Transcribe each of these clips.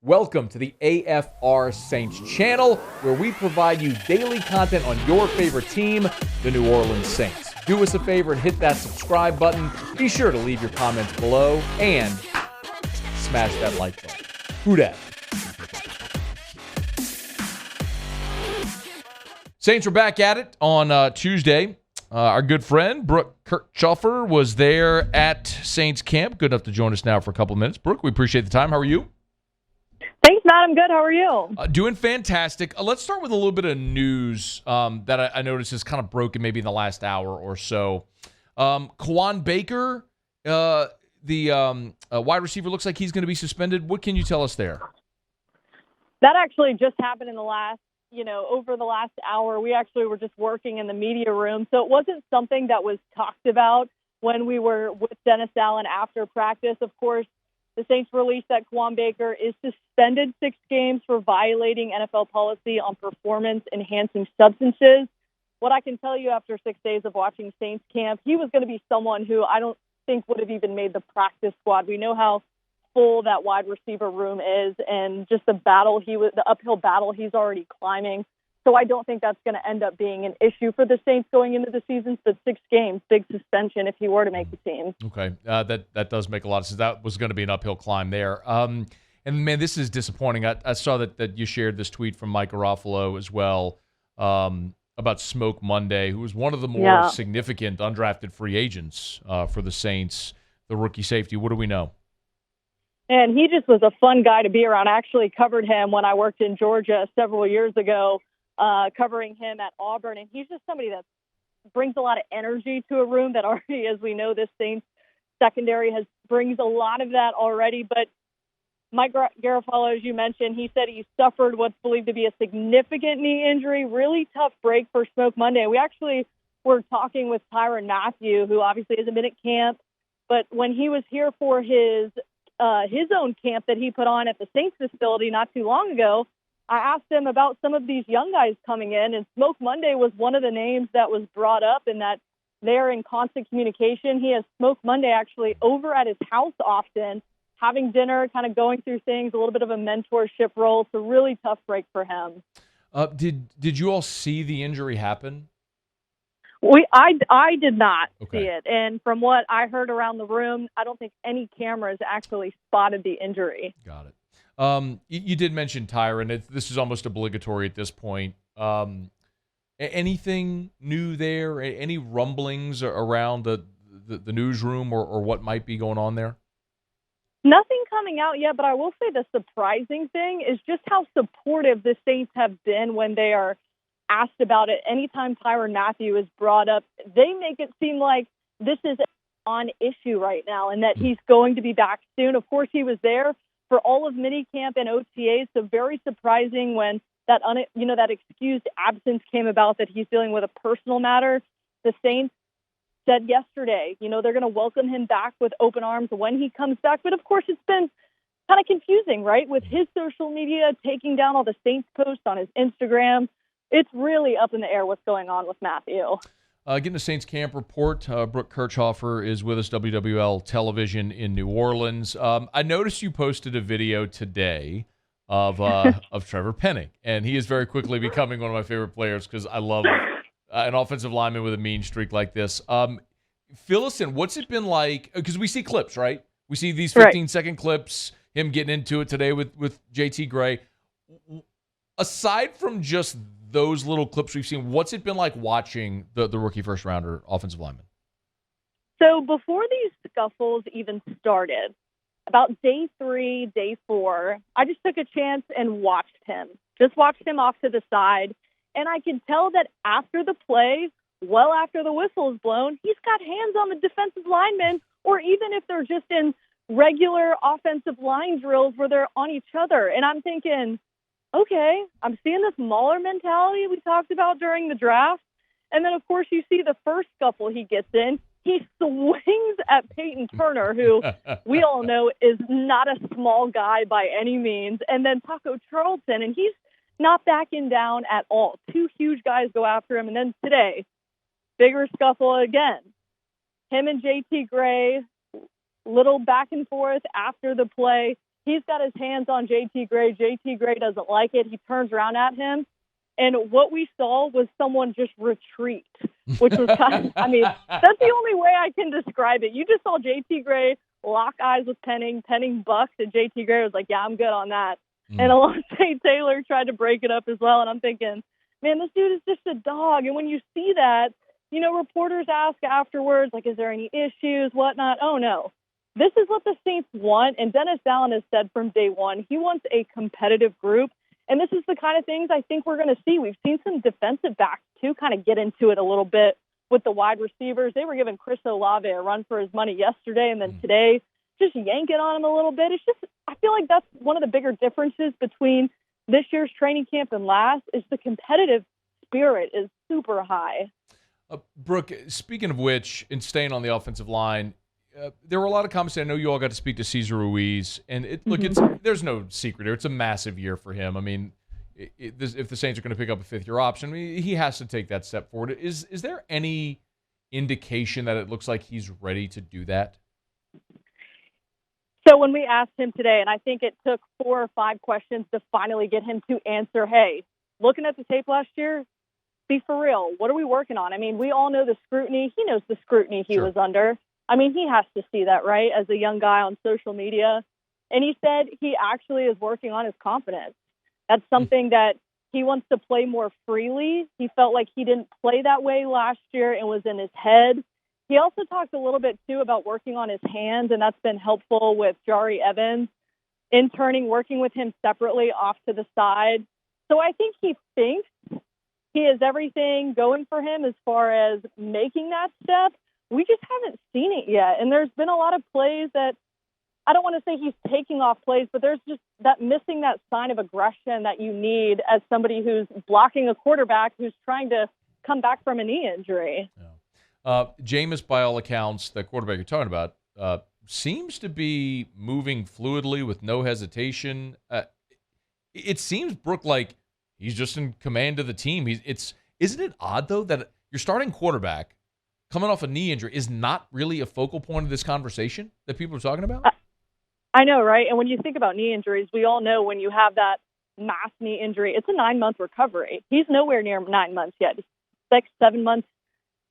Welcome to the AFR Saints channel, where we provide you daily content on your favorite team, the New Orleans Saints. Do us a favor and hit that subscribe button. Be sure to leave your comments below and smash that like button. Who dat? Saints are back at it on Tuesday. Our good friend, Brooke Kirchhofer, was there at Saints camp. Good enough to join us now for a couple of minutes. Brooke, we appreciate the time. How are you? Thanks, Matt. I'm good. How are you? Doing fantastic. Let's start with a little bit of news that I noticed has kind of broken maybe in the last hour or so. Kawaan Baker, the wide receiver, looks like he's going to be suspended. What can you tell us there? That actually just happened in the last, over the last hour. We actually were just working in the media room, so it wasn't something that was talked about when we were with Dennis Allen after practice. Of course, the Saints released that Kawaan Baker is suspended 6 games for violating NFL policy on performance-enhancing substances. What I can tell you after 6 days of watching Saints camp, he was going to be someone who I don't think would have even made the practice squad. We know how full that wide receiver room is, and just the uphill battle he's already climbing. So I don't think that's going to end up being an issue for the Saints going into the season. But 6 games, big suspension if he were to make the team. Okay, that does make a lot of sense. That was going to be an uphill climb there. And, man, this is disappointing. I saw that you shared this tweet from Mike Garofalo as well about Smoke Monday, who was one of the more significant undrafted free agents for the Saints, the rookie safety. What do we know? And he just was a fun guy to be around. I actually covered him when I worked in Georgia several years ago, covering him at Auburn. And he's just somebody that brings a lot of energy to a room that already, as we know, this Saints secondary brings a lot of that already. But Mike Garofalo, as you mentioned, he said he suffered what's believed to be a significant knee injury. Really tough break for Smoke Monday. We actually were talking with Tyrann Mathieu, who obviously isn't been at camp. But when he was here for his own camp that he put on at the Saints facility not too long ago, I asked him about some of these young guys coming in, and Smoke Monday was one of the names that was brought up, and that they're in constant communication. He has Smoke Monday actually over at his house often, having dinner, kind of going through things, a little bit of a mentorship role. It's a really tough break for him. Did you all see the injury happen? I did not see it. And from what I heard around the room, I don't think any cameras actually spotted the injury. Got it. You did mention Tyrann. This is almost obligatory at this point. Anything new there? Any rumblings around the newsroom or what might be going on there? Nothing coming out yet, but I will say the surprising thing is just how supportive the Saints have been when they are asked about it. Anytime Tyrann Mathieu is brought up, they make it seem like this is a non-issue right now and that he's going to be back soon. Of course, he was there for all of minicamp and OTAs, so very surprising when that excused absence came about, that he's dealing with a personal matter. The Saints said yesterday, they're going to welcome him back with open arms when he comes back. But of course, it's been kind of confusing, right? With his social media taking down all the Saints posts on his Instagram. It's really up in the air what's going on with Mathieu. Getting the Saints camp report. Brooke Kirchhofer is with us, WWL Television in New Orleans. I noticed you posted a video today of Trevor Penning, and he is very quickly becoming one of my favorite players because I love an offensive lineman with a mean streak like this. Fill us in. What's it been like? Because we see clips, right? We see these 15-second clips, him getting into it today with JT Gray. Aside from just those little clips we've seen, what's it been like watching the rookie first-rounder offensive lineman? So before these scuffles even started, about day 3, day 4, I just took a chance and watched him. Just watched him off to the side. And I could tell that after the play, well after the whistle is blown, he's got hands on the defensive lineman, or even if they're just in regular offensive line drills where they're on each other. And I'm thinking, okay, I'm seeing this Mauler mentality we talked about during the draft. And then, of course, you see the first scuffle he gets in. He swings at Peyton Turner, who we all know is not a small guy by any means. And then Taco Charlton, and he's not backing down at all. 2 huge guys go after him. And then today, bigger scuffle again. Him and JT Gray, little back and forth after the play. he's got his hands on JT Gray. JT Gray doesn't like it. He turns around at him. And what we saw was someone just retreat, which was kind of, I mean, that's the only way I can describe it. You just saw JT Gray lock eyes with Penning. Penning bucked, and JT Gray was like, yeah, I'm good on that. And Alontae Taylor tried to break it up as well. And I'm thinking, man, this dude is just a dog. And when you see that, you know, reporters ask afterwards, like, is there any issues, whatnot? Oh, no. This is what the Saints want. And Dennis Allen has said from day one, he wants a competitive group. And this is the kind of things I think we're going to see. We've seen some defensive backs, too, kind of get into it a little bit with the wide receivers. They were giving Chris Olave a run for his money yesterday, and then today just yanking on him a little bit. It's just, I feel like that's one of the bigger differences between this year's training camp and last, is the competitive spirit is super high. Brooke, speaking of which, and staying on the offensive line, there were a lot of comments. I know you all got to speak to Cesar Ruiz, and there's no secret here. It's a massive year for him. I mean, if the Saints are going to pick up a fifth-year option, I mean, he has to take that step forward. Is there any indication that it looks like he's ready to do that? So when we asked him today, and I think it took 4 or 5 questions to finally get him to answer, hey, looking at the tape last year, be for real. What are we working on? I mean, we all know the scrutiny. He knows the scrutiny he was under. I mean, he has to see that, right, as a young guy on social media. And he said he actually is working on his confidence. That's something that he wants to play more freely. He felt like he didn't play that way last year and was in his head. He also talked a little bit, too, about working on his hands, and that's been helpful with Jari Evans, interning, working with him separately off to the side. So I think he thinks he has everything going for him as far as making that step. We just haven't seen it yet. And there's been a lot of plays that, I don't want to say he's taking off plays, but there's just that missing that sign of aggression that you need as somebody who's blocking a quarterback who's trying to come back from a knee injury. Jameis, by all accounts, the quarterback you're talking about, seems to be moving fluidly with no hesitation. It seems, Brooke, like he's just in command of the team. Isn't it odd, though, that your starting quarterback coming off a knee injury is not really a focal point of this conversation that people are talking about? I know, right? And when you think about knee injuries, we all know when you have that mass knee injury, it's a 9-month recovery. He's nowhere near 9 months yet. 6, 7 months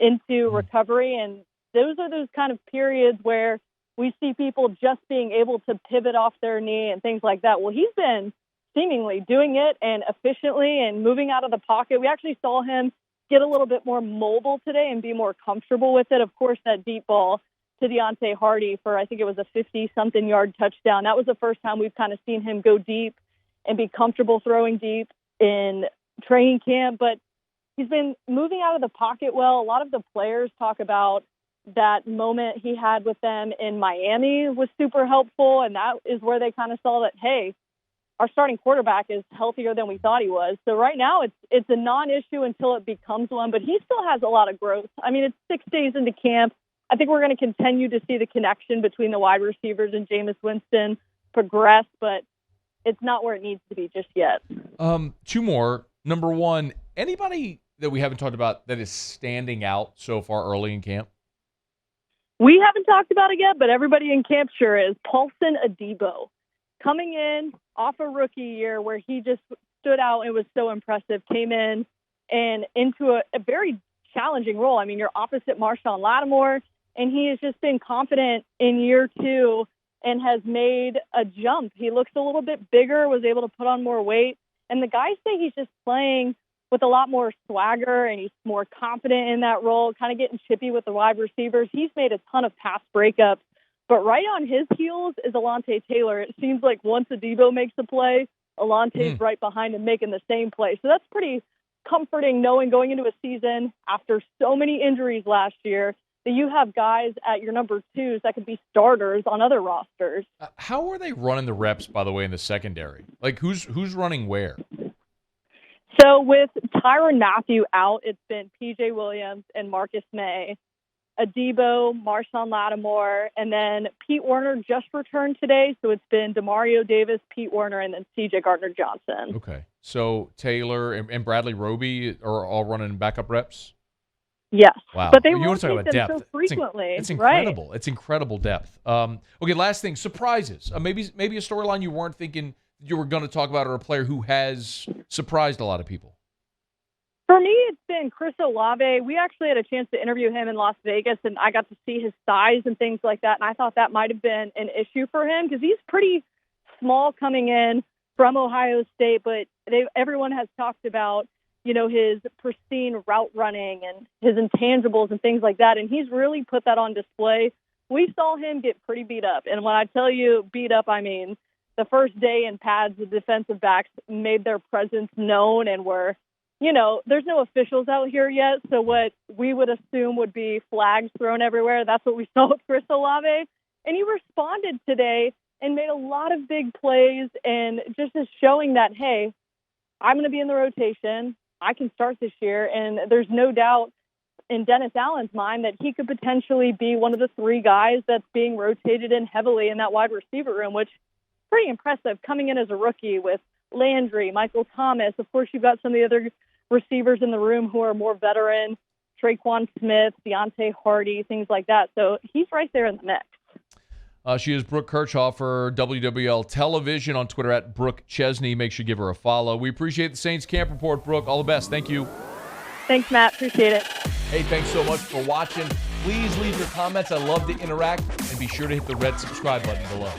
into recovery. And those are those kind of periods where we see people just being able to pivot off their knee and things like that. Well, he's been seemingly doing it and efficiently and moving out of the pocket. We actually saw him get a little bit more mobile today and be more comfortable with it. Of course, that deep ball to Deontay Hardy for, I think it was a 50-something yard touchdown. That was the first time we've kind of seen him go deep and be comfortable throwing deep in training camp. But he's been moving out of the pocket well. A lot of the players talk about that moment he had with them in Miami was super helpful, and that is where they kind of saw that, hey, our starting quarterback is healthier than we thought he was. So right now it's a non-issue until it becomes one, but he still has a lot of growth. I mean, it's 6 days into camp. I think we're going to continue to see the connection between the wide receivers and Jameis Winston progress, but it's not where it needs to be just yet. 2 more. Number 1, anybody that we haven't talked about that is standing out so far early in camp? We haven't talked about it yet, but everybody in camp sure is. Paulson Adebo. Coming in off a rookie year where he just stood out and was so impressive, came in and into a very challenging role. I mean, you're opposite Marshawn Lattimore, and he has just been confident in year 2 and has made a jump. He looks a little bit bigger, was able to put on more weight. And the guys say he's just playing with a lot more swagger, and he's more confident in that role, kind of getting chippy with the wide receivers. He's made a ton of pass breakups. But right on his heels is Alontae Taylor. It seems like once Adebo makes a play, Alontae's right behind him making the same play. So that's pretty comforting knowing going into a season after so many injuries last year that you have guys at your number 2s that could be starters on other rosters. How are they running the reps, by the way, in the secondary? Like, who's running where? So with Tyrann Mathieu out, it's been P.J. Williams and Marcus May. Adebo, Marshawn Lattimore, and then Pete Werner just returned today, so it's been Demario Davis, Pete Werner, and then C.J. Garner-Johnson. Okay, so Taylor and Bradley Roby are all running backup reps? Yes. Wow. But they You want to talk rotate about them depth. so frequently. It's Right. incredible. It's incredible depth. Okay, last thing, surprises. Maybe a storyline you weren't thinking you were going to talk about, or a player who has surprised a lot of people. For me, it's been Chris Olave. We actually had a chance to interview him in Las Vegas, and I got to see his size and things like that, and I thought that might have been an issue for him because he's pretty small coming in from Ohio State, but everyone has talked about, his pristine route running and his intangibles and things like that, and he's really put that on display. We saw him get pretty beat up, and when I tell you beat up, I mean the first day in pads, the defensive backs made their presence known and were, there's no officials out here yet, so what we would assume would be flags thrown everywhere, that's what we saw with Chris Olave, and he responded today and made a lot of big plays and just is showing that, hey, I'm going to be in the rotation. I can start this year, and there's no doubt in Dennis Allen's mind that he could potentially be one of the three guys that's being rotated in heavily in that wide receiver room, which is pretty impressive coming in as a rookie with Landry, Michael Thomas. Of course, you've got some of the other receivers in the room who are more veteran, Tre'Quan Smith, Deontay Hardy, things like that. So he's right there in the mix. She is Brooke Kirchhofer, WWL Television, on Twitter at Brooke Chesney. Make sure you give her a follow. We appreciate the Saints Camp Report, Brooke. All the best. Thank you. Thanks, Matt. Appreciate it. Hey, thanks so much for watching. Please leave your comments. I love to interact. And be sure to hit the red subscribe button below.